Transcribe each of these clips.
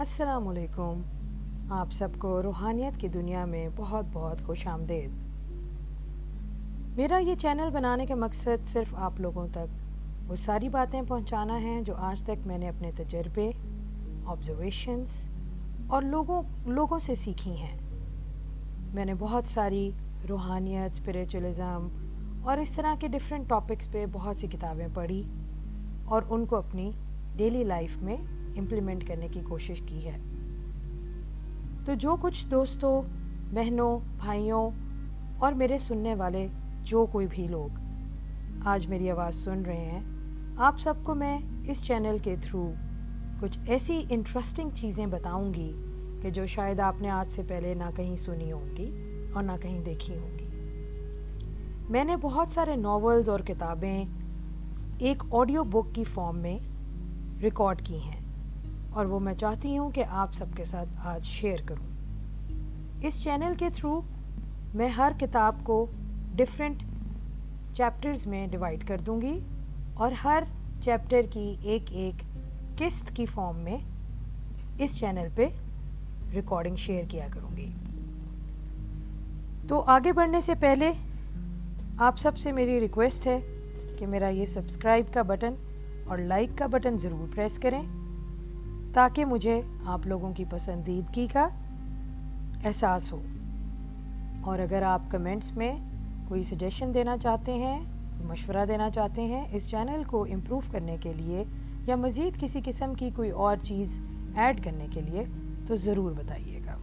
अस्सलाम वालेकुम। आप सबको रूहानियत की दुनिया में बहुत बहुत खुश आमदेद। मेरा ये चैनल बनाने का मकसद सिर्फ़ आप लोगों तक वो सारी बातें पहुंचाना है जो आज तक मैंने अपने तजर्बे, ऑब्ज़र्वेशंस और लोगों से सीखी हैं। मैंने बहुत सारी रूहानियत, स्पिरिचुअलिज़म और इस तरह के डिफरेंट टॉपिक्स पे बहुत सी किताबें पढ़ी और उनको अपनी डेली लाइफ में इम्प्लीमेंट करने की कोशिश की है। तो जो कुछ दोस्तों, बहनों, भाइयों और मेरे सुनने वाले जो कोई भी लोग आज मेरी आवाज़ सुन रहे हैं, आप सबको मैं इस चैनल के थ्रू कुछ ऐसी इंटरेस्टिंग चीज़ें बताऊंगी कि जो शायद आपने आज से पहले ना कहीं सुनी होंगी और ना कहीं देखी होंगी। मैंने बहुत सारे नॉवेल्स और किताबें एक ऑडियो बुक की फॉर्म में रिकॉर्ड की हैं और वो मैं चाहती हूँ कि आप सबके साथ आज शेयर करूँ। इस चैनल के थ्रू मैं हर किताब को डिफरेंट चैप्टर्स में डिवाइड कर दूँगी और हर चैप्टर की एक एक किस्त की फॉर्म में इस चैनल पे रिकॉर्डिंग शेयर किया करूँगी। तो आगे बढ़ने से पहले आप सबसे मेरी रिक्वेस्ट है कि मेरा ये सब्सक्राइब का बटन और लाइक का बटन ज़रूर प्रेस करें ताकि मुझे आप लोगों की पसंदीदगी का एहसास हो। और अगर आप कमेंट्स में कोई सजेशन देना चाहते हैं, मशवरा देना चाहते हैं इस चैनल को इम्प्रूव करने के लिए या मज़ीद किसी किस्म की कोई और चीज़ ऐड करने के लिए, तो ज़रूर बताइएगा।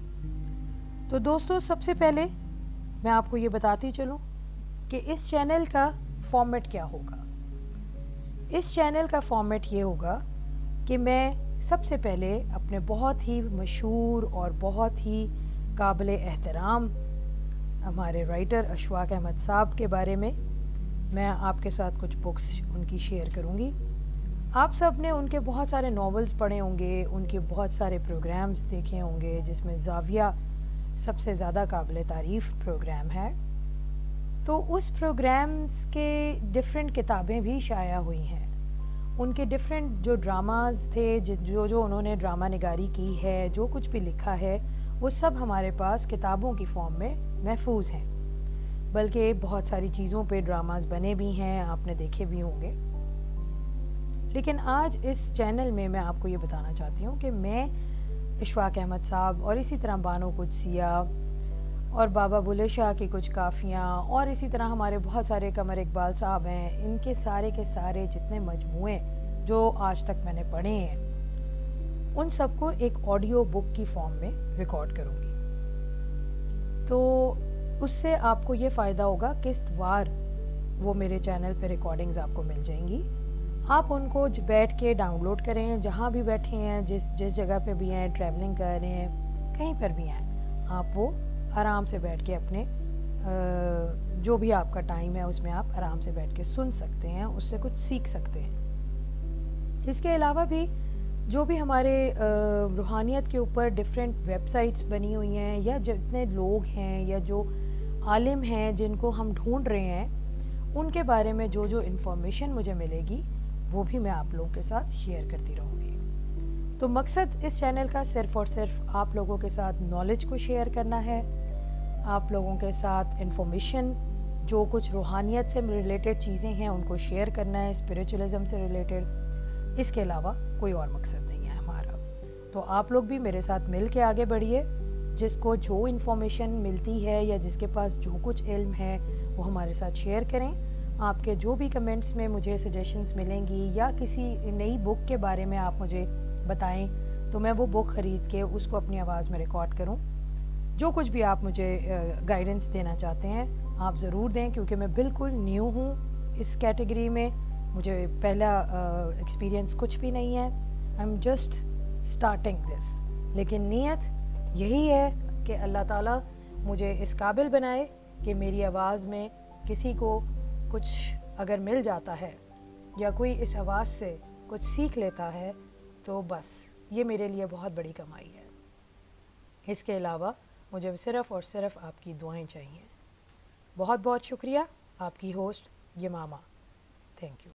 तो दोस्तों, सबसे पहले मैं आपको ये बताती चलूँ कि इस चैनल का फॉर्मेट क्या होगा। इस चैनल का फॉर्मेट ये होगा कि मैं सबसे पहले अपने बहुत ही मशहूर और बहुत ही काबिल एहतराम हमारे राइटर अशफाक अहमद साहब के बारे में मैं आपके साथ कुछ बुक्स उनकी शेयर करूंगी। आप सब ने उनके बहुत सारे नॉवेल्स पढ़े होंगे, उनके बहुत सारे प्रोग्राम्स देखे होंगे जिसमें ज़ाविया सबसे ज़्यादा काबिल तारीफ़ प्रोग्राम है। तो उस प्रोग्राम्स के डिफरेंट किताबें भी शाया हुई हैं। उनके डिफरेंट जो ड्रामाज थे, जो उन्होंने ड्रामा निगारी की है, जो कुछ भी लिखा है, वो सब हमारे पास किताबों की फॉर्म में महफूज हैं। बल्कि बहुत सारी चीज़ों पे ड्रामाज बने भी हैं, आपने देखे भी होंगे। लेकिन आज इस चैनल में मैं आपको ये बताना चाहती हूँ कि मैं अशफाक अहमद साहब और इसी तरह बानो कुदसिया और बाबा बुल्ले शाह की कुछ काफ़ियाँ और इसी तरह हमारे बहुत सारे कमर इकबाल साहब हैं, इनके सारे के सारे जितने मजमूए जो आज तक मैंने पढ़े हैं, उन सबको एक ऑडियो बुक की फॉर्म में रिकॉर्ड करूँगी। तो उससे आपको ये फ़ायदा होगा, किस्तवार वो मेरे चैनल पे रिकॉर्डिंग्स आपको मिल जाएंगी। आप उनको बैठ के डाउनलोड करें, जहाँ भी बैठे हैं, जिस जगह पे भी हैं, ट्रैवलिंग कर रहे हैं, कहीं पर भी हैं, आप वो आराम से बैठ के अपने जो भी आपका टाइम है उसमें आप आराम से बैठ के सुन सकते हैं, उससे कुछ सीख सकते हैं। इसके अलावा भी जो भी हमारे रूहानियत के ऊपर डिफरेंट वेबसाइट्स बनी हुई हैं या जितने लोग हैं या जो आलिम हैं जिनको हम ढूंढ रहे हैं, उनके बारे में जो जो इन्फॉर्मेशन मुझे मिलेगी वो भी मैं आप लोगों के साथ शेयर करती रहूँगी। तो मकसद इस चैनल का सिर्फ़ और सिर्फ आप लोगों के साथ नॉलेज को शेयर करना है, आप लोगों के साथ इन्फॉर्मेशन, जो कुछ रूहानियत से रिलेटेड चीज़ें हैं उनको शेयर करना है, स्पिरिचुअलिज़म से रिलेटेड। इसके अलावा कोई और मकसद नहीं है हमारा। तो आप लोग भी मेरे साथ मिल के आगे बढ़िए। जिसको जो इन्फॉर्मेशन मिलती है या जिसके पास जो कुछ इल्म है वो हमारे साथ शेयर करें। आपके जो भी कमेंट्स में मुझे सजेशंस मिलेंगी या किसी नई बुक के बारे में आप मुझे बताएं तो मैं वो बुक ख़रीद के उसको अपनी आवाज़ में रिकॉर्ड करूं। जो कुछ भी आप मुझे गाइडेंस देना चाहते हैं आप ज़रूर दें, क्योंकि मैं बिल्कुल न्यू हूँ इस कैटेगरी में, मुझे पहला एक्सपीरियंस कुछ भी नहीं है। I am just starting this. लेकिन नीयत यही है कि अल्लाह ताला मुझे इस काबिल बनाए कि मेरी आवाज़ में किसी को कुछ अगर मिल जाता है या कोई इस आवाज़ से कुछ सीख लेता है तो बस ये मेरे लिए बहुत बड़ी कमाई है। इसके अलावा मुझे सिर्फ़ और सिर्फ आपकी दुआएं चाहिए। बहुत बहुत शुक्रिया। आपकी होस्ट यमामा। Thank you.